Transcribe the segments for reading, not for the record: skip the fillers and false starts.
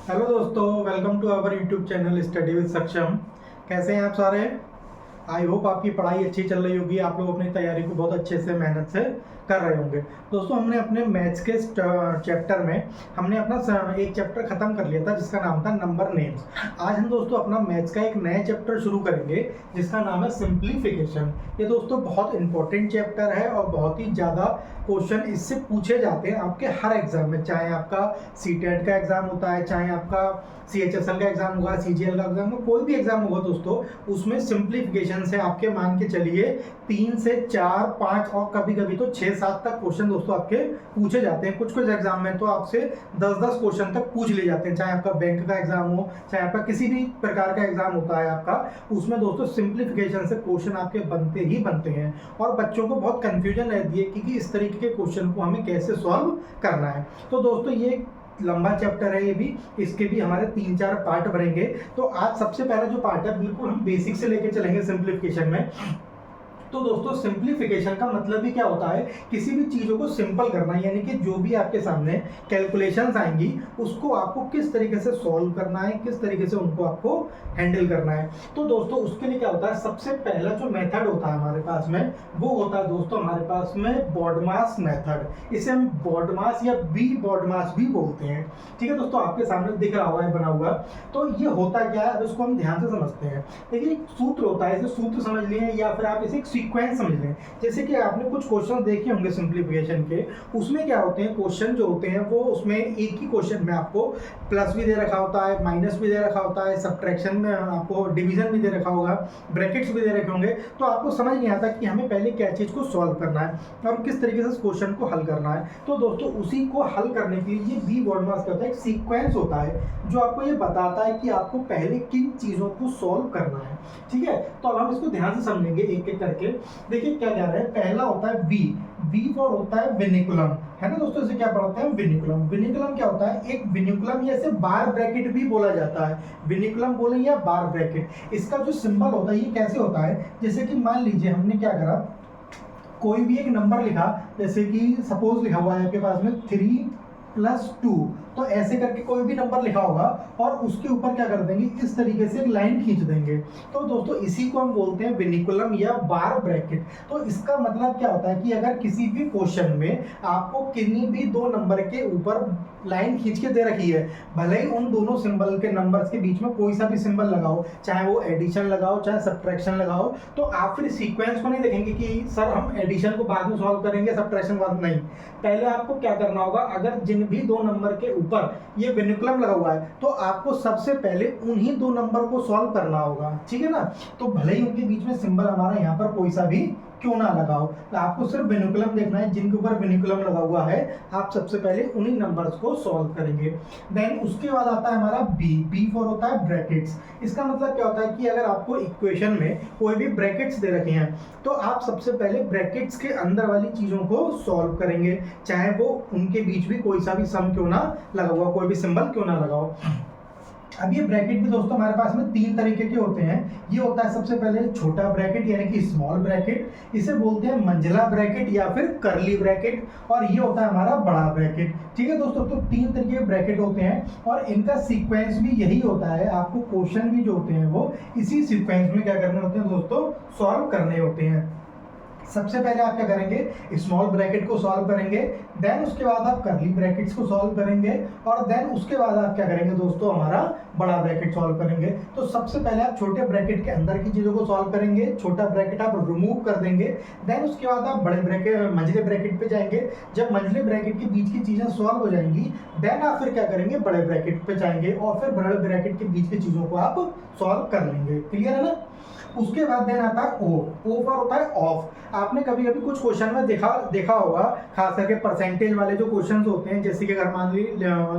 Hello दोस्तों, welcome to our YouTube channel study with Saksham. कैसे हैं आप सारे? आई होप आपकी पढ़ाई अच्छी चल रही होगी, आप लोग अपनी तैयारी को बहुत अच्छे से मेहनत से कर रहे होंगे। दोस्तों, हमने अपने मैथ्स के चैप्टर में हमने अपना एक चैप्टर खत्म कर लिया था जिसका नाम था नंबर नेम्स। आज हम दोस्तों अपना मैथ्स का एक नया चैप्टर शुरू करेंगे जिसका नाम है सिंप्लीफिकेशन। ये दोस्तों बहुत इंपॉर्टेंट चैप्टर है और बहुत ही ज़्यादा क्वेश्चन इससे पूछे जाते हैं आपके हर एग्जाम में, चाहे आपका सीटेट का एग्जाम होता है, चाहे आपका CHSL का एग्जाम होगा, CGL का एग्जाम होगा, कोई भी एग्जाम होगा दोस्तों, उसमें सिंप्लीफिकेशन से आपके मान के चलिए 3 से 4, 5 और कभी कभी तो 6-7 तक क्वेश्चन दोस्तों आपके पूछे जाते हैं। कुछ कुछ एग्जाम में तो आपसे 10-10 क्वेश्चन तक पूछ लिए जाते हैं, चाहे आपका बैंक का एग्जाम हो, चाहे आपका किसी भी प्रकार का एग्जाम होता है आपका, उसमें दोस्तों सिंप्लीफिकेशन से क्वेश्चन आपके बनते ही बनते हैं। और बच्चों को बहुत कंफ्यूजन रहती है कि इस तरीके के क्वेश्चन को हमें कैसे सॉल्व करना है। तो दोस्तों ये लंबा चैप्टर है, ये भी इसके भी हमारे 3-4 पार्ट बनेंगे। तो आज सबसे पहला जो पार्ट है बिल्कुल हम बेसिक से लेके चलेंगे सिंप्लीफिकेशन में। तो दोस्तों सिंप्लीफिकेशन का मतलब ही क्या होता है? किसी भी चीज़ों को सिंपल करना, यानी कि जो भी आपके सामने कैलकुलेशंस आएंगी उसको आपको किस तरीके से सॉल्व करना है, किस तरीके से उनको आपको हैंडल करना है। तो दोस्तों उसके लिए क्या होता है, सबसे पहला जो मेथड होता है हमारे पास में वो होता है दोस्तों हमारे पास में बॉडमास मेथड। इसे हम बॉडमास या बी बॉडमास भी बोलते हैं। ठीक है दोस्तों, आपके सामने दिख रहा हुआ है बना हुआ। तो ये होता क्या है, अब इसको हम ध्यान से समझते हैं। देखिए एक सूत्र होता है, इसे सूत्र समझ लिए या फिर आप इसे सीक्वेंस समझ लें। जैसे कि आपने कुछ क्वेश्चन देखे होंगे सिंप्लीफिकेशन के, उसमें क्या होते हैं क्वेश्चन जो होते हैं वो उसमें एक ही क्वेश्चन में आपको प्लस भी दे रखा होता है, माइनस भी दे रखा होता है, सब्ट्रैक्शन में आपको डिवीजन भी दे रखा होगा, ब्रैकेट्स भी दे रखे होंगे। तो आपको समझ नहीं आता कि हमें पहले क्या चीज़ को सॉल्व करना है और किस तरीके से उस क्वेश्चन को हल करना है। तो दोस्तों उसी को हल करने के लिए ये बी बॉडमास का होता है, एक सीक्वेंस होता है जो आपको ये बताता है कि आपको पहले किन चीज़ों को सॉल्व करना है। ठीक है, तो अब हम इसको ध्यान से समझेंगे एक एक करके। देखिए क्या कह रहा है, पहला होता है वी फॉर होता है विनिकुलम, है ना दोस्तों। इसे क्या पढ़ते हैं, विनिकुलम। विनिकुलम क्या होता है, एक विनिकुलम या इसे बार ब्रैकेट भी बोला जाता है, विनिकुलम बोले या बार ब्रैकेट। इसका जो सिंबल होता है ये कैसे होता है, जैसे कि मान लीजिए हमने क्या करा, कोई भी एक नंबर लिखा, जैसे कि सपोज लिखा हुआ है आपके पास में 3+2, तो ऐसे करके कोई भी नंबर लिखा होगा और उसके ऊपर क्या कर देंगे, इस तरीके से एक लाइन खींच देंगे। तो दोस्तों इसी को हम बोलते हैं विनिकुलम या बार ब्रैकेट। तो इसका मतलब क्या होता है कि अगर किसी भी क्वेश्चन में आपको किन्हीं भी दो नंबर के ऊपर लाइन खींच के दे रखी है, भले ही उन दोनों सिंबल के नंबर्स के बीच में कोई सा भी सिंबल लगाओ, चाहे वो एडिशन लगाओ चाहे सब्ट्रैक्शन लगाओ, तो आप फिर सीक्वेंस को नहीं देखेंगे कि सर हम एडिशन को बाद में सॉल्व करेंगे सब्ट्रैक्शन बाद में। नहीं, पहले आपको क्या करना होगा, अगर जिन भी दो नंबर के ऊपर ये विनिकुलम लगा हुआ है तो आपको सबसे पहले उन्हीं दो नंबर को सॉल्व करना होगा। ठीक है ना, तो भले ही उनके बीच में सिंबल हमारा यहाँ पर कोई सा भी क्यों ना लगाओ, तो आपको सिर्फ विनिकुलम देखना है, जिनके ऊपर विनिकुलम लगा हुआ है आप सबसे पहले उन्हीं नंबर्स को सॉल्व करेंगे। देन उसके बाद आता है हमारा बी फॉर होता है ब्रैकेट्स। इसका मतलब क्या होता है कि अगर आपको इक्वेशन में कोई भी ब्रैकेट्स दे रखे हैं तो आप सबसे पहले ब्रैकेट्स के अंदर वाली चीजों को सॉल्व करेंगे, चाहे वो उनके बीच भी कोई सा भी सम क्यों ना लगा हुआ, कोई भी सिंबल क्यों ना लगाओ। अब ये ब्रैकेट भी दोस्तों हमारे पास में 3 तरीके के होते हैं। ये होता है सबसे पहले छोटा ब्रैकेट यानी कि स्मॉल ब्रैकेट, इसे बोलते हैं मंझला ब्रैकेट या फिर कर्ली ब्रैकेट, और ये होता है हमारा बड़ा ब्रैकेट। ठीक है दोस्तों, तो 3 तरीके के ब्रैकेट होते हैं और इनका सीक्वेंस भी यही होता है। आपको क्वेश्चन भी जो होते हैं वो इसी सीक्वेंस में क्या करने होते हैं दोस्तों, सॉल्व करने होते हैं। सबसे पहले आप क्या करेंगे, स्मॉल ब्रैकेट को सॉल्व करेंगे, देन उसके बाद आप कर्ली ब्रैकेट्स को सॉल्व करेंगे और देन उसके बाद आप क्या करेंगे दोस्तों, हमारा बड़ा ब्रैकेट सॉल्व करेंगे। तो सबसे पहले आप छोटे ब्रैकेट के अंदर की चीज़ों को सॉल्व करेंगे, छोटा ब्रैकेट आप रिमूव कर देंगे, देन उसके बाद आप बड़े ब्रैकेट मंझले ब्रैकेट पे जाएंगे। जब मंझले ब्रैकेट के बीच की चीज़ें सॉल्व हो जाएंगी देन आप फिर क्या करेंगे, बड़े ब्रैकेट पे जाएंगे और फिर बड़े ब्रैकेट के बीच की चीज़ों को आप सॉल्व कर लेंगे। क्लियर है ना। उसके बाद देन आता है ओ फॉर होता है ऑफ। आपने कभी कभी कुछ क्वेश्चन में देखा होगा, खास करके परसेंटेज वाले जो क्वेश्चन होते हैं, जैसे कि अगर मान ली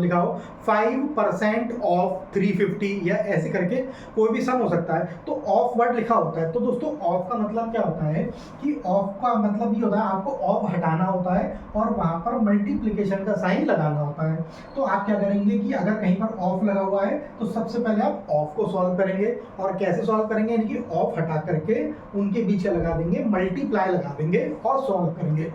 लिखा हो 5% ऑफ 350 या ऐसे करके कोई भी सम हो सकता है, तो ऑफ वर्ड लिखा होता है। तो दोस्तों ऑफ का मतलब क्या होता है कि ऑफ का मतलब ये होता है आपको ऑफ हटाना होता है और वहां पर मल्टीप्लीकेशन का साइन लगाना होता है। तो आप क्या करेंगे कि अगर कहीं पर ऑफ लगा हुआ है तो सबसे पहले आप ऑफ को सॉल्व करेंगे, और कैसे सॉल्व करेंगे, यानी कि ऑफ हटा करके उनके बीच लगा देंगे, मल्टीप्लाई लगा देंगे और सॉल्व करेंगे।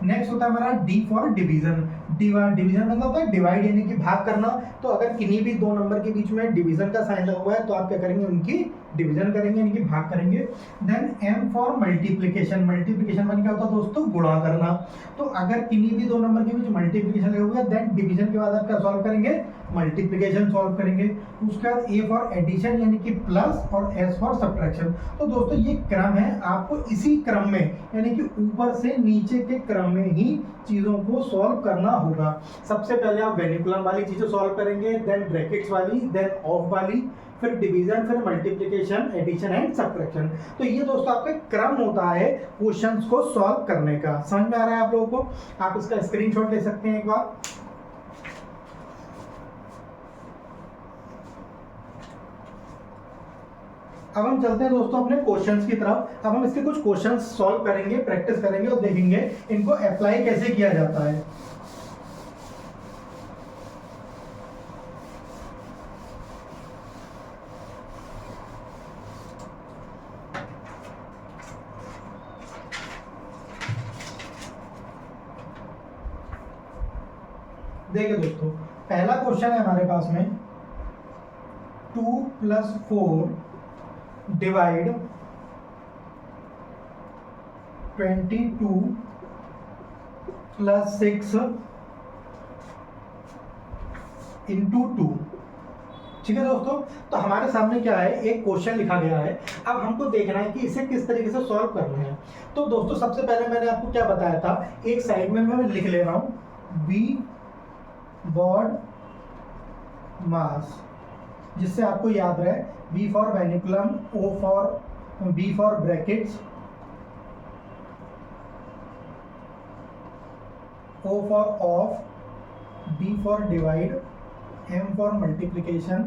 नेक्स्ट होता है हमारा डी फॉर डिवीजन। डिवीजन मतलब होता है डिवाइड यानी कि भाग करना। तो अगर किन्हीं भी दो नंबर के बीच में डिवीजन का साइन लगा हुआ है तो आप क्या करेंगे, उनकी डिवीजन करेंगे यानी कि भाग करेंगे। Then M for multiplication. Multiplication माने क्या होता है दोस्तों, गुणा करना। तो अगर किन्हीं भी दो नंबर के बीच मल्टीप्लिकेशन लगा हुआ है देन डिवीजन के बाद आप क्या सॉल्व करेंगे, मल्टीप्लिकेशन सॉल्व करेंगे। उसके बाद ए फॉर एडिशन यानी कि प्लस और एस फॉर सब्ट्रैक्शन। तो दोस्तों ये क्रम है, आपको इसी क्रम में यानी कि ऊपर से नीचे के क्रम में ही चीजों को सॉल्व करना होगा। सबसे पहले आप वेनिकुलम वाली चीजें सॉल्व करेंगे, देन ब्रैकेट्स वाली, देन ऑफ वाली, फिर डिवीजन, फिर मल्टीप्लिकेशन, एडिशन एंड सब्ट्रैक्शन। तो ये दोस्तों आपका क्रम होता है क्वेश्चंस को सॉल्व करने का। समझ में आ रहा है आप लोगों को? आप इसका स्क्रीनशॉट ले सकते हैं एक बार। अब हम चलते हैं दोस्तों अपने क्वेश्चंस की तरफ। अब हम इसके कुछ क्वेश्चंस सॉल्व करेंगे, प्रैक्टिस करेंगे और देखेंगे इनको अप्लाई कैसे किया जाता है। देखिए दोस्तों, पहला क्वेश्चन है हमारे पास में 2 + 4 डिवाइड 22 + 6 इंटू 2। ठीक है दोस्तों, तो हमारे सामने क्या है, एक क्वेश्चन लिखा गया है। अब हमको देखना है कि इसे किस तरीके से सॉल्व करना है। तो दोस्तों सबसे पहले मैंने आपको क्या बताया था, एक साइड में मैं लिख ले रहा हूं बी बॉड मास, जिससे आपको याद रहे B for vinculum, B for brackets, O for of, D for divide, M for multiplication,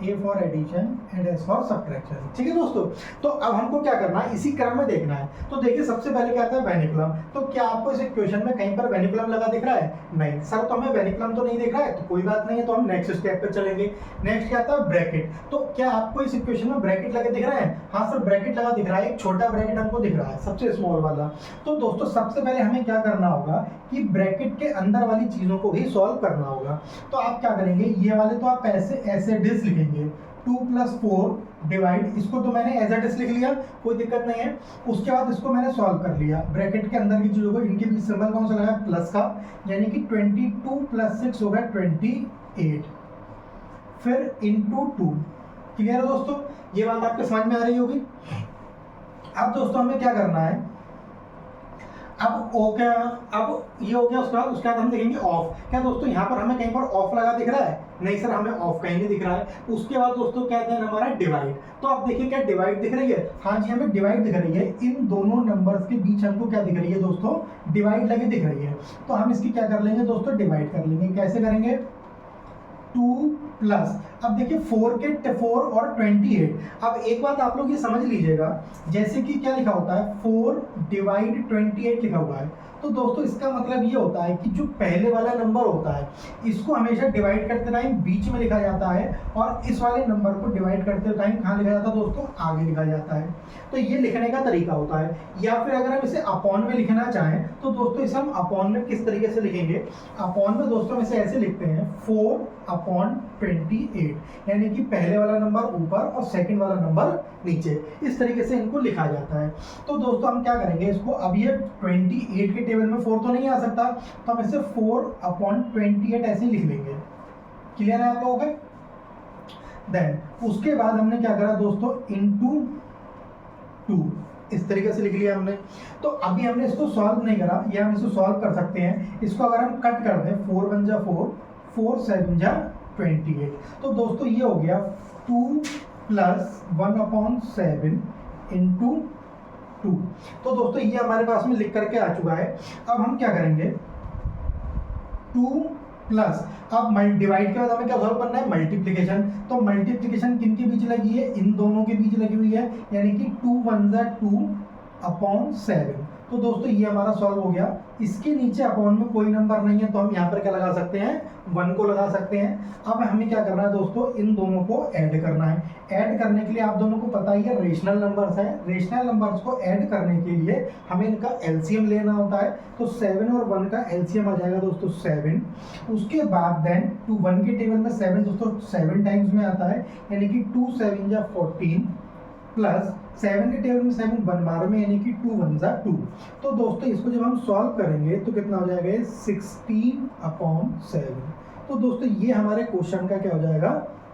A for addition and S for subtraction. ठीक है दोस्तों, तो अब हमको क्या करना है, इसी क्रम में देखना है। तो देखिए सबसे पहले क्या आता है वेनिकुलम। तो क्या आपको इस इक्वेशन में कहीं पर वेनिकुलम लगा दिख रहा है? नहीं सर, तो हमें वेनिकुलम तो नहीं दिख रहा है, तो कोई बात नहीं है, तो हम नेक्स्ट स्टेप पे चलेंगे। नेक्स्ट क्या आता है ब्रैकेट। तो क्या आपको इस इक्वेशन में ब्रैकेट लगे दिख रहे हैं? हाँ सर, ब्रैकेट लगा दिख रहा है, एक छोटा ब्रैकेट हमको दिख रहा है, सबसे स्मॉल वाला। तो दोस्तों सबसे पहले हमें क्या करना होगा कि ब्रैकेट के अंदर वाली चीजों को भी सॉल्व करना होगा। तो आप क्या करेंगे, ये वाले तो आप ऐसे डिस लिखेंगे 2 + 4 डिवाइड, इसको तो मैंने एज इट इज लिख लिया, कोई दिक्कत नहीं है। उसके बाद इसको मैंने सॉल्व कर लिया। ब्रैकेट के अंदर की चीजों को, इनके बीच सिंबल कौन सा लगा, प्लस का, यानी कि 22 + 6 होगा 28, फिर इंटू 2। क्लियर है दोस्तों, ये बात आपके समझ में आ रही होगी। अब दोस्तों हमें क्या करना है, अब ओ क्या, अब ये हो गया। उसके बाद हम देखेंगे ऑफ। क्या दोस्तों यहाँ पर हमें कहीं पर ऑफ लगा दिख रहा है? नहीं सर, हमें ऑफ कहीं नहीं दिख रहा है। उसके बाद दोस्तों क्या है हमारा डिवाइड। तो आप देखिए क्या डिवाइड दिख रही है? हाँ जी, हमें डिवाइड दिख रही है। इन दोनों नंबर्स के बीच हमको क्या दिख रही है दोस्तों, डिवाइड लगी दिख रही है। तो हम इसकी क्या कर लेंगे दोस्तों, डिवाइड कर लेंगे। कैसे करेंगे, 2 प्लस, अब देखिए 4 और 28। अब एक बात आप लोग ये समझ लीजिएगा, जैसे कि क्या लिखा होता है 4 डिवाइड 28 लिखा हुआ है। तो दोस्तों इसका मतलब ये होता है कि जो पहले वाला नंबर होता है इसको हमेशा डिवाइड करते टाइम बीच में लिखा जाता है, और इस वाले नंबर को डिवाइड करते टाइम कहाँ लिखा जाता है दोस्तों, आगे लिखा जाता है। तो ये लिखने का तरीका होता है। या फिर अगर हम इसे अपॉन में लिखना चाहें तो दोस्तों इसे हम अपॉन में किस तरीके से लिखेंगे, अपॉन में दोस्तों हम इसे ऐसे लिखते हैं 4/28, यानी कि पहले वाला नंबर ऊपर और सेकंड वाला नंबर नीचे, इस तरीके से इनको लिखा जाता है। तो दोस्तों हम क्या करेंगे इसको, अब ये 28 के टेबल में 4 तो नहीं आ सकता, तो हम इसे 4/28 ऐसे लिख लेंगे। क्लियर है आप लोगों को? देन उसके बाद हमने क्या करा दोस्तों, इंटू 2, इस तरीके से लिख लिया हमने। तो अभी हमने इसको सॉल्व नहीं करा, ये हम इसको सॉल्व कर सकते हैं। इसको अगर हम कट कर दें, 4 × 4, 4 × 7 = 28। तो दोस्तों ये हो गया 2 + 1/7 इंटू 2। तो दोस्तों ये हमारे पास में लिख करके आ चुका है। अब हम क्या करेंगे, 2 प्लस, अब डिवाइड के बाद हमें क्या सॉल्व करना है, मल्टीप्लिकेशन। तो मल्टीप्लिकेशन किन के बीच लगी है, इन दोनों के बीच लगी हुई है, यानी कि 2 × 1 = 2/7। तो तो दोस्तों ये हमारा सॉल्व हो गया। इसके नीचे अपॉन में कोई नंबर नहीं है तो हम यहाँ पर क्या लगा सकते हैं, 1 को लगा सकते हैं। अब हमें क्या करना है दोस्तों, इन दोनों को ऐड करना है। ऐड करने के लिए आप दोनों को पता ही है रेशनल नंबर्स है, रेशनल नंबर्स को ऐड करने के लिए हमें इनका एलसीएम लेना होता है। तो 7 और 1 का एलसीएम आ जाएगा दोस्तों 7। उसके बाद देन 1 के टेबल में 7 दोस्तों 7 टाइम्स में आता है, यानी कि 2 7 जा 14 प्लस 7 के टेबल में 7 1 बार में, यानी कि 2 1 जा 2। तो दोस्तों इसको जब हम सॉल्व करेंगे तो कितना हो जाएगा, 16/7। तो दोस्तों ये हमारे क्वेश्चन का क्या हो जाएगा,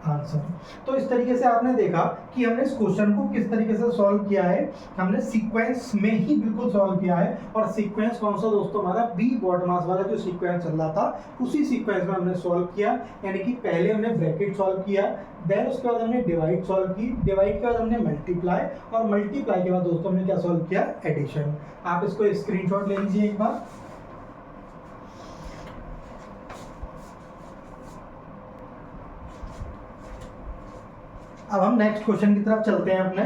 आंसर। तो इस तरीके से आपने देखा कि हमने इस क्वेश्चन को किस तरीके से सॉल्व किया है। हमने सीक्वेंस में ही बिल्कुल सॉल्व किया है। और सीक्वेंस कौन सा दोस्तों, हमारा बी बॉड मास वाला जो सीक्वेंस चल रहा था उसी सीक्वेंस में हमने सॉल्व किया। यानी कि पहले हमने ब्रैकेट सॉल्व किया, देन उसके बाद हमने डिवाइड सॉल्व की, डिवाइड के बाद हमने मल्टीप्लाई, और मल्टीप्लाई के बाद दोस्तों हमने क्या सॉल्व किया, एडिशन। आप इसको स्क्रीनशॉट ले लीजिए एक बार। अब हम नेक्स्ट क्वेश्चन की तरफ चलते हैं अपने।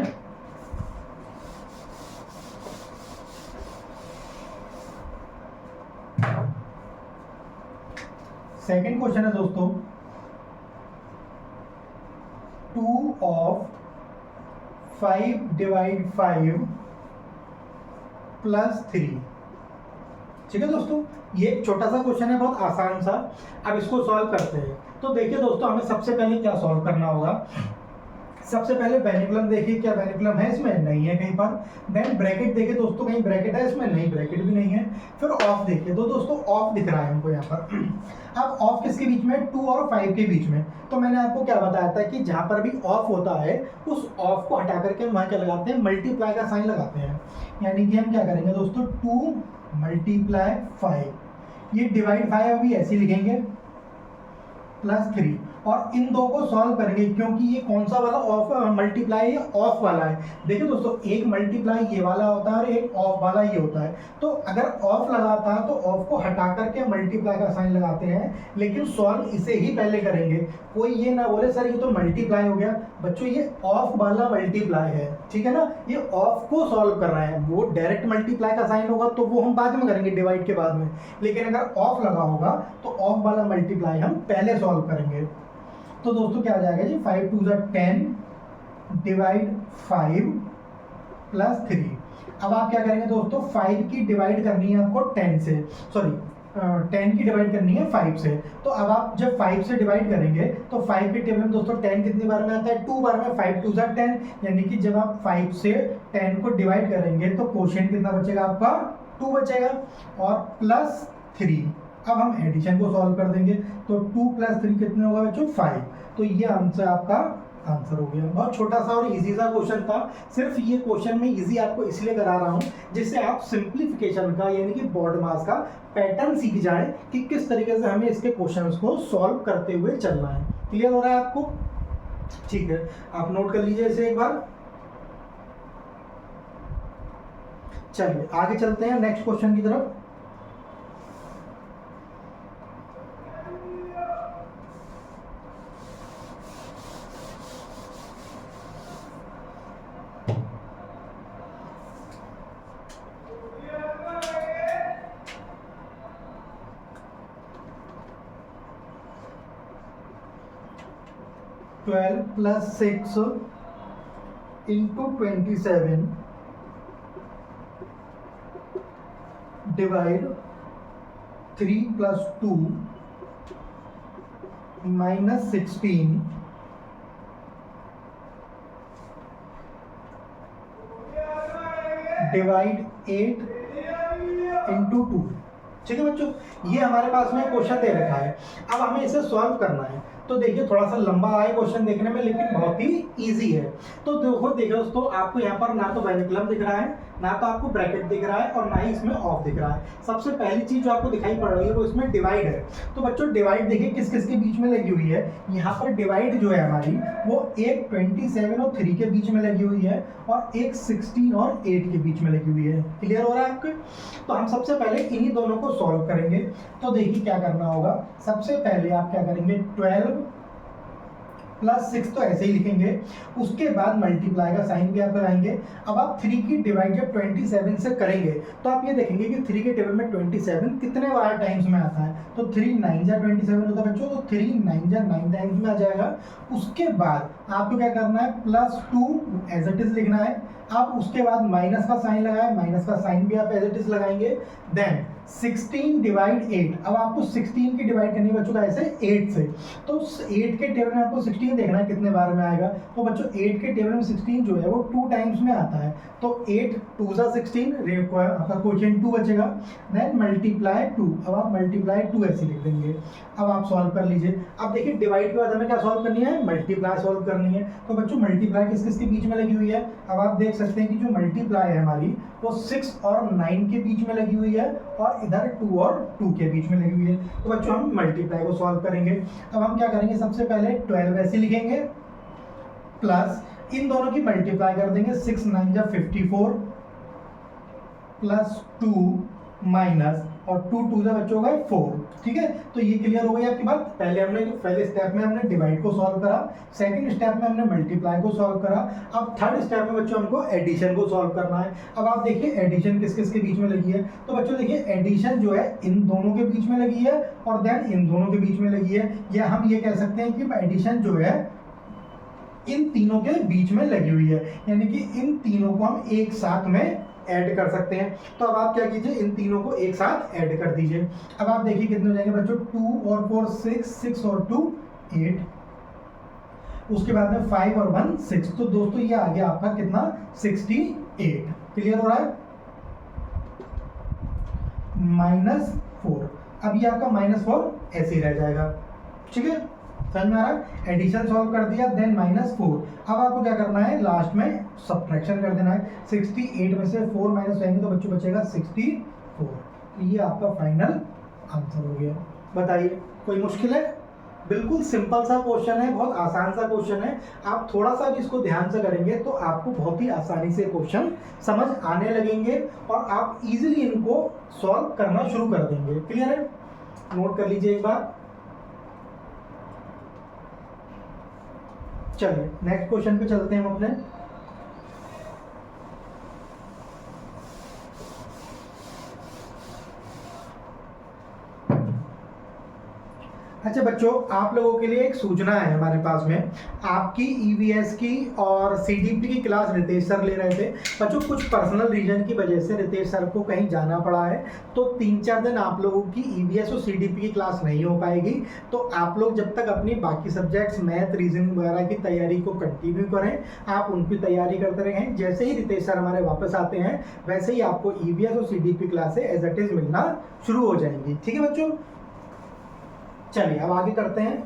सेकंड क्वेश्चन है दोस्तों, 2 of 5 / 5 + 3। ठीक है दोस्तों, ये एक छोटा सा क्वेश्चन है, बहुत आसान सा। अब इसको सॉल्व करते हैं। तो देखिए दोस्तों, हमें सबसे पहले क्या सॉल्व करना होगा। सबसे पहले वेनिकुलम देखिए, क्या वेनिकुलम है इसमें, नहीं है कहीं पर। देन ब्रैकेट देखिए दोस्तों, कहीं ब्रैकेट है इसमें, नहीं, ब्रैकेट भी नहीं है। फिर ऑफ देखिए, तो दोस्तों ऑफ दिख रहा है हमको यहाँ पर। अब ऑफ किसके बीच में, 2 और 5 के बीच में। तो मैंने आपको क्या बताया था कि जहाँ पर भी ऑफ होता है उस ऑफ को हटा करके हम वहाँ क्या लगाते हैं, मल्टीप्लाई का साइन लगाते हैं। यानी कि हम क्या करेंगे दोस्तों, 2 × 5, ये डिवाइड 5 अभी ऐसे लिखेंगे, +3। और इन दो को सॉल्व करेंगे, क्योंकि ये कौन सा वाला ऑफ मल्टीप्लाई है, ऑफ वाला है। देखिए दोस्तों, एक मल्टीप्लाई ये वाला होता है और एक ऑफ वाला ये होता है। तो अगर ऑफ लगाता है तो ऑफ को हटा करके मल्टीप्लाई का साइन लगाते हैं, लेकिन सॉल्व इसे ही पहले करेंगे। कोई ये ना बोले सर ये तो मल्टीप्लाई हो गया। बच्चों ये ऑफ वाला मल्टीप्लाई है, ठीक है ना, ये ऑफ को सॉल्व कर रहे हैं। वो डायरेक्ट मल्टीप्लाई का साइन होगा तो वो हम बाद में करेंगे, डिवाइड के बाद में। लेकिन अगर ऑफ लगा होगा तो ऑफ वाला मल्टीप्लाई हम पहले सॉल्व करेंगे। तो दोस्तों क्या आ जाएगा जी, 5 2 = 10 / 5 + 3। अब आप क्या करेंगे दोस्तों, 5 की डिवाइड करनी है आपको 10 से, सॉरी 10 की डिवाइड करनी है 5 से। तो अब आप जब 5 से डिवाइड करेंगे तो 5 के टेबल में दोस्तों 10 कितनी बार में आता है, 2 बार में। 5 2 = 10, यानी कि जब आप 5 से 10 को डिवाइड करेंगे तो क्वोशिएंट कितना बचेगा आपका, 2 बचेगा, और +3। अब हम एडिशन को सॉल्व कर देंगे, तो 2 + 3 कितने होगा बच्चों, 5। तो ये आंसर आपका आंसर हो गया। बहुत छोटा सा और इजी सा क्वेश्चन था। सिर्फ ये क्वेश्चन में इजी आपको इसलिए करा रहा हूँ जिससे आप सिंप्लीफिकेशन का यानी कि बॉड मास का पैटर्न सीख जाएं कि किस तरीके से हमें इसके क्वेश्चंस को सॉल्व करते हुए चलना है। क्लियर हो रहा है आपको, ठीक है, आप नोट कर लीजिए इसे एक बार। चलिए आगे चलते हैं नेक्स्ट क्वेश्चन की तरफ। Twelve + 6 × 27 divide 3 + 2 - 16 divide 8 × 2। ठीक है बच्चों, ये हमारे पास में क्वेश्चन दे रखा है। अब हमें इसे सॉल्व करना है। तो देखिए थोड़ा सा लंबा है क्वेश्चन देखने में, लेकिन बहुत ही इजी है। तो देखिए दोस्तों, आपको यहाँ पर ना तो वेनिकुलम दिख रहा है, ना तो आपको ब्रैकेट दिख रहा है, और ना ही इसमें ऑफ दिख रहा है। सबसे पहली चीज जो आपको दिखाई पड़ रही है वो इसमें डिवाइड है। तो बच्चों डिवाइड देखिए किस किस के बीच में लगी हुई है। यहाँ पर डिवाइड जो है हमारी वो एक 27 और 3 के बीच में लगी हुई है, और एक 16 और 8 के बीच में लगी हुई है। क्लियर हो रहा है आपको? तो हम सबसे पहले इन्हीं दोनों को सॉल्व करेंगे। तो देखिए क्या करना होगा, सबसे पहले आप क्या करेंगे, 12 प्लस 6 तो ऐसे ही लिखेंगे, उसके बाद मल्टीप्लाई का साइन भी आप लगाएंगे। अब आप 3 की डिवाइड जब 27 से करेंगे तो आप ये देखेंगे कि 3 के टेबल में 27 कितने बार टाइम्स में आता है, तो 3 9 जा 27 होता है बच्चों, तो 3 9 जा 9 टाइम्स में आ जाएगा। उसके बाद आपको क्या करना है, प्लस 2 एज इट इज लिखना है। अब उसके बाद माइनस का साइन लगाए, माइनस का साइन भी आप एज इट इज लगाएंगे। देन 16 डिवाइड 8, अब आपको 16 की डिवाइड करनी है बच्चों ऐसे 8 से, तो 8 के टेबल में आपको 16 देखना है कितने बार में आएगा। तो बच्चों 8 के टेबल में 16 जो है वो 2 टाइम्स में आता है, तो 8 2 जा 16, आपका क्वोशिएंट 2 बचेगा। देन मल्टीप्लाई 2, अब आप मल्टीप्लाई 2 ऐसे लिख देंगे। अब आप सॉल्व कर लीजिए। अब देखिए डिवाइड के बाद हमें क्या सॉल्व करनी है, मल्टीप्लाई सॉल्व करनी है। तो बच्चों मल्टीप्लाई किस किस के बीच में लगी हुई है, अब आप देख सकते हैं कि जो मल्टीप्लाई है हमारी वो 6 और 9 के बीच में लगी हुई है, और इधर 2 और 2 के बीच में लगी हुई है। तो बच्चों हम मल्टीप्लाई को सॉल्व करेंगे। अब हम क्या करेंगे, सबसे पहले 12 ऐसे लिखेंगे, प्लस इन दोनों की मल्टीप्लाई कर देंगे, 6 9 जा 54 प्लस 2 माइनस और 2 2 जा बच्चों का 4। ठीक है, तो ये क्लियर हो गई आपकी बात। पहले स्टेप में हमने डिवाइड को सॉल्व करा, सेकंड स्टेप में हमने मल्टीप्लाई को सॉल्व करा, अब थर्ड स्टेप में बच्चों हमको एडिशन को सॉल्व करना है। अब आप देखिए एडिशन किस किस के बीच में लगी है, तो बच्चों देखिए एडिशन जो है इन दोनों के बीच में लगी है और देन इन दोनों के बीच में लगी है, या हम ये कह सकते हैं कि एडिशन जो है इन तीनों के बीच में लगी हुई है, यानी कि इन तीनों को हम एक साथ में ऐड कर सकते हैं। तो अब आप क्या कीजिए, इन तीनों को एक साथ ऐड कर दीजिए। अब आप देखिए कितने हो जाएंगे बच्चों, 2 और 4 6, 6 और 2 8, उसके बाद में 5 और 1 6, तो दोस्तों ये आ गया आपका कितना, 68। क्लियर हो रहा है, -4। अब ये आपका -4 ऐसे ही रह जाएगा। ठीक है, समझ में आ रहा है। एडिशन सॉल्व कर दिया, देन -4। अब आपको क्या करना है, लास्ट में सब्ट्रैक्शन कर देना है। 68 में से 4 माइनस करेंगे तो बच्चों बचेगा 64। तो ये आपका फाइनल आंसर हो गया। बताइए कोई मुश्किल है, बिल्कुल सिंपल सा क्वेश्चन है, बहुत आसान सा क्वेश्चन है। आप थोड़ा सा भी इसको ध्यान से करेंगे तो आपको बहुत ही आसानी से क्वेश्चन समझ आने लगेंगे और आप इजीली इनको सॉल्व करना शुरू कर देंगे। क्लियर है, नोट कर लीजिए एक बार। चलिए नेक्स्ट क्वेश्चन पे चलते हैं हम अपने। अच्छा बच्चों, आप लोगों के लिए एक सूचना है हमारे पास में। आपकी ईवीएस की और सीडीपी की क्लास रितेश सर ले रहे थे बच्चों, कुछ पर्सनल रीजन की वजह से रितेश सर को कहीं जाना पड़ा है, तो 3-4 दिन आप लोगों की ईवीएस और सीडीपी की क्लास नहीं हो पाएगी। तो आप लोग जब तक अपनी बाकी सब्जेक्ट्स मैथ रीजनिंग वगैरह की तैयारी को कंटिन्यू करें, आप उनकी तैयारी करते रहें। जैसे ही रितेश सर हमारे वापस आते हैं वैसे ही आपको ईवीएस और सीडीपी क्लासें एज इट इज मिलना शुरू हो जाएंगी। ठीक है बच्चों, चलिए अब आगे करते हैं।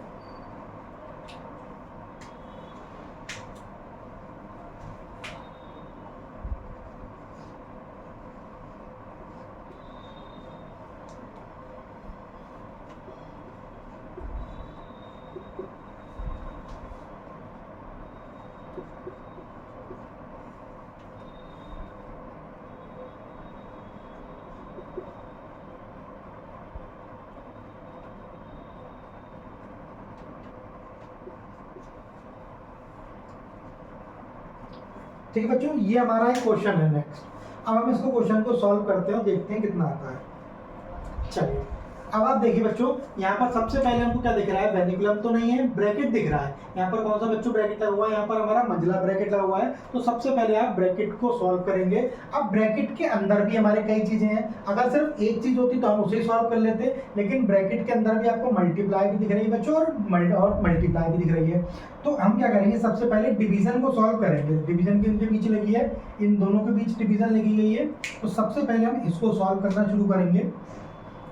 ठीक है बच्चों, ये हमारा एक क्वेश्चन है नेक्स्ट। अब हम इसको क्वेश्चन को सॉल्व करते हैं और देखते हैं कितना आता है। चलिए अब आप देखिए बच्चों, यहाँ पर सबसे पहले हमको क्या दिख रहा है, वेनिकुलम तो नहीं है, ब्रैकेट दिख रहा है। यहाँ पर कौन सा बच्चों ब्रैकेट लगा हुआ है, यहाँ पर हमारा मंझला ब्रैकेट लगा हुआ है। तो सबसे पहले आप ब्रैकेट को सॉल्व करेंगे। अब ब्रैकेट के अंदर भी हमारे कई चीजें हैं, अगर सिर्फ एक चीज होती तो हम उसे सॉल्व कर लेते, लेकिन ब्रैकेट के अंदर भी आपको मल्टीप्लाई भी दिख रही है बच्चों और मल्टीप्लाई भी दिख रही है। तो हम क्या करेंगे, सबसे पहले डिवीजन को सॉल्व करेंगे। डिवीजन के इनके बीच लगी है, इन दोनों के बीच डिवीजन लगी गई है, तो सबसे पहले हम इसको सॉल्व करना शुरू करेंगे।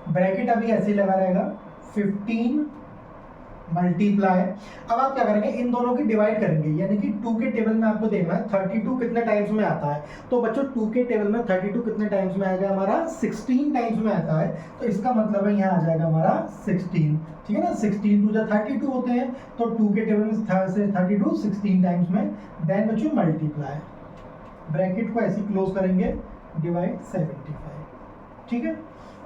ब्रैकेट अभी ऐसे ही लगा रहेगा, 15 मल्टीप्लाई। अब आप क्या करेंगे, इन दोनों की डिवाइड करेंगे, यानी कि 2 के टेबल में आपको देखना है 32 कितने टाइम्स में आता है। तो बच्चों 2 के टेबल में 32 कितने टाइम्स में आएगा, हमारा 16 टाइम्स में आता है। तो इसका मतलब है यहाँ आ जाएगा हमारा 16। ठीक है ना, 16 2 जा 32 होते हैं, तो 2 के टेबल में 32 16 टाइम्स में। देन बच्चों मल्टीप्लाई, ब्रैकेट को ऐसे क्लोज करेंगे, डिवाइड 75। ठीक है,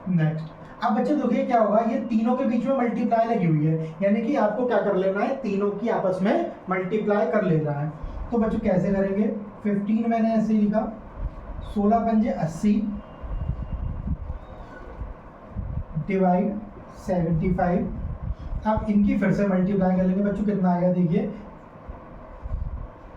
नेक्स्ट अब बच्चे देखिए क्या होगा, ये तीनों के बीच में मल्टीप्लाई लगी हुई है, यानी कि आपको क्या कर लेना है, तीनों की आपस में मल्टीप्लाई कर लेना है। तो बच्चों कैसे करेंगे, 15 मैंने ऐसे ही लिखा, 16 पंजे 80 डिवाइड 75। अब इनकी फिर से मल्टीप्लाई कर लेंगे बच्चों, कितना आएगा देखिए,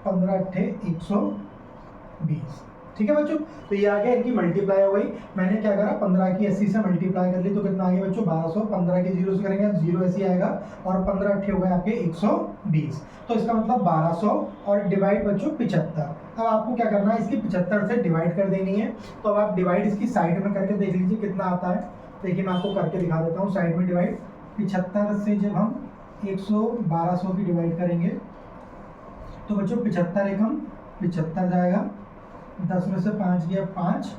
15 अट्ठे 120। ठीक है बच्चों, तो ये आ गया, इनकी मल्टीप्लाई हो गई। मैंने क्या करा, 15 की 80 से मल्टीप्लाई कर ली, तो कितना आ गया बच्चों 1200। 15 के 0 से करेंगे, अब 0 ऐसे आएगा, और 15 अट्ठे हो गए आपके 120। तो इसका मतलब 1200 और डिवाइड बच्चों 75। अब आपको क्या करना है, इसकी 75 से डिवाइड कर देनी है। तो अब आप डिवाइड इसकी साइड में करके देख लीजिए कितना आता है। देखिए मैं आपको करके दिखा देता हूँ, साइड में डिवाइड। 75 से जब हम 1200 की डिवाइड करेंगे तो बच्चों 75 एकम 75 जाएगा, 10 में से 5 गया 5,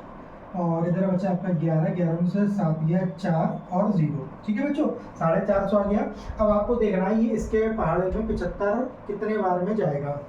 और इधर बचा आपका 11, 11 में से 7 गया 4 और 0। ठीक है बच्चों, 450 आ गया। अब आपको देखना है ये इसके पहाड़े में 75 कितने बार में जाएगा।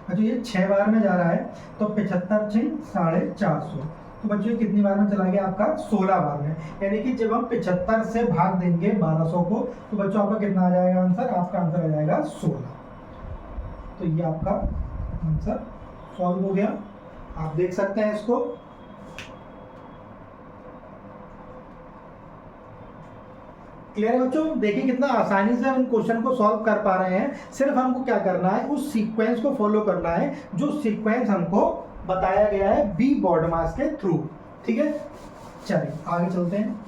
अच्छा ये 6 बार में जा रहा है, तो 75 6 450। तो बच्चों कितनी बार में चला गया आपका, 16 बार में। यानी कि जब हम 75 से भाग देंगे 1200 को, तो बच्चों आपका कितना आ जाएगा आंसर, आपका आंसर आ जाएगा 16। तो ये आपका आंसर सॉल्व हो गया, आप देख सकते हैं इसको। क्लियर है बच्चों, देखिए कितना आसानी से हम इन क्वेश्चन को सॉल्व कर पा रहे हैं। सिर्फ हमको क्या करना है, उस सीक्वेंस को फॉलो करना है जो सीक्वेंस हमको बताया गया है बी बॉड मास के थ्रू। ठीक है, चलिए आगे चलते हैं।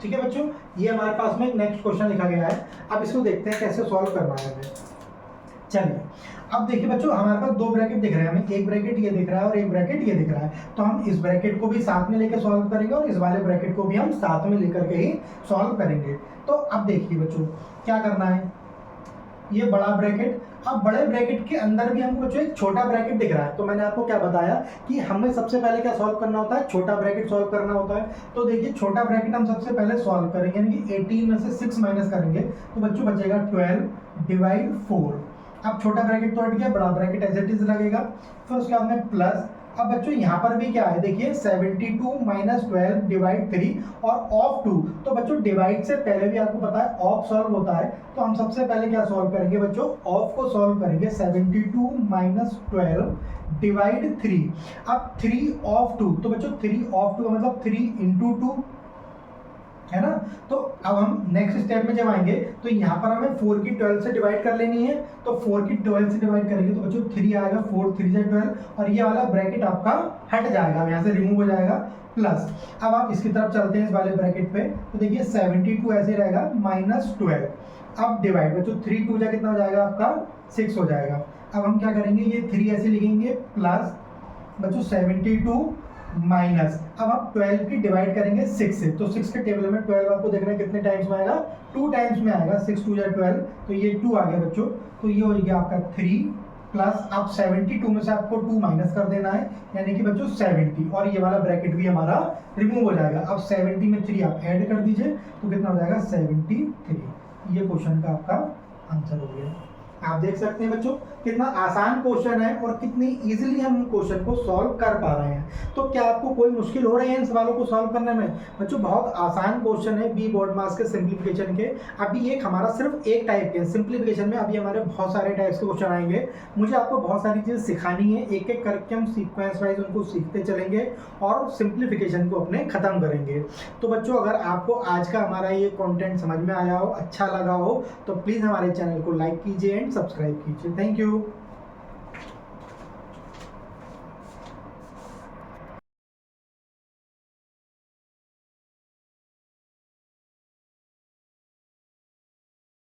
ठीक है बच्चों, ये हमारे पास में एक नेक्स्ट क्वेश्चन लिखा गया है। अब इसको देखते हैं कैसे सॉल्व करना है हमें। चलिए अब देखिए बच्चों, हमारे पास दो ब्रैकेट दिख रहे हैं, हमें एक ब्रैकेट ये दिख रहा है और एक ब्रैकेट ये दिख रहा है। तो हम इस ब्रैकेट को भी साथ में लेकर सॉल्व करेंगे और इस वाले ब्रैकेट को भी हम साथ में लेकर के ही सॉल्व करेंगे। तो अब देखिए बच्चों क्या करना है, ये बड़ा ब्रैकेट, अब बड़े ब्रैकेट के अंदर भी हमको बच्चों एक छोटा ब्रैकेट दिख रहा है। तो मैंने आपको क्या बताया कि हमें सबसे पहले क्या सॉल्व करना होता है, छोटा ब्रैकेट सॉल्व करना होता है। तो देखिए छोटा ब्रैकेट हम सबसे पहले सॉल्व करेंगे, यानी कि 18 में से 6 माइनस करेंगे तो बच्चों बचेगा 12 डिवाइड 4। अब छोटा ब्रैकेट तो हट गया, बड़ा ब्रैकेट एज इट इज लगेगा। फिर उसके बाद में प्लस, अब बच्चों यहाँ पर भी क्या है देखिए 72 माइनस 12 डिवाइड 3 और ऑफ 2। तो बच्चों डिवाइड से पहले भी आपको पता है ऑफ सॉल्व होता है। तो हम सबसे पहले क्या सॉल्व करेंगे बच्चों, ऑफ को सॉल्व करेंगे। 72 माइनस 12 डिवाइड 3। अब 3 ऑफ 2, तो बच्चों 3 ऑफ 2 मतलब 3 इंटू 2 है ना। तो अब हम नेक्स्ट स्टेप में जब आएंगे तो यहाँ पर हमें 4 की 12 से डिवाइड कर लेनी है। तो 4 की 12 से डिवाइड करेंगे तो बच्चों 3 आएगा, 4 3 से 12 और ये वाला ब्रैकेट आपका हट जाएगा, यहाँ से रिमूव हो जाएगा। प्लस अब आप इसकी तरफ चलते हैं इस वाले ब्रैकेट पे, तो देखिए 72 ऐसे रहेगा माइनस 12। अब डिवाइड बच्चों 3 2 जा कितना हो जाएगा आपका 6 हो जाएगा। अब हम क्या करेंगे, ये 3 ऐसे लिखेंगे प्लस बच्चों 72 माइनस, अब आप 12 की डिवाइड करेंगे 6 से। तो 6 के टेबल में 12 आपको देखना है कितने टाइम्स में आएगा, 2 टाइम्स में आएगा। 6 2 या 12, तो ये 2 आ गया बच्चों। तो ये हो गया आपका 3 प्लस, आप 72 में से आपको 2 माइनस कर देना है, यानी कि बच्चों 70, और ये वाला ब्रैकेट भी हमारा रिमूव हो जाएगा। अब 70 में 3 आप ऐड कर दीजिए तो कितना हो जाएगा 73। ये क्वेश्चन का आपका आंसर हो गया। आप देख सकते हैं बच्चों कितना आसान क्वेश्चन है और कितनी इजीली हम क्वेश्चन को सॉल्व कर पा रहे हैं। तो क्या आपको कोई मुश्किल हो रही है इन सवालों को सॉल्व करने में? बच्चों बहुत आसान क्वेश्चन है बी बॉड मास के सिंप्लीफिकेशन के। अभी एक हमारा सिर्फ एक टाइप के सिंप्लीफिकेशन में, अभी हमारे बहुत सारे टाइप्स के क्वेश्चन आएंगे। मुझे आपको बहुत सारी चीज़ सिखानी है, एक एक करके हम सीक्वेंस वाइज उनको सीखते चलेंगे और सिंप्लीफिकेशन को अपने खत्म करेंगे। तो बच्चों अगर आपको आज का हमारा ये कंटेंट समझ में आया हो, अच्छा लगा हो, तो प्लीज़ हमारे चैनल को लाइक कीजिए एंड सब्सक्राइब कीजिए। Thank you.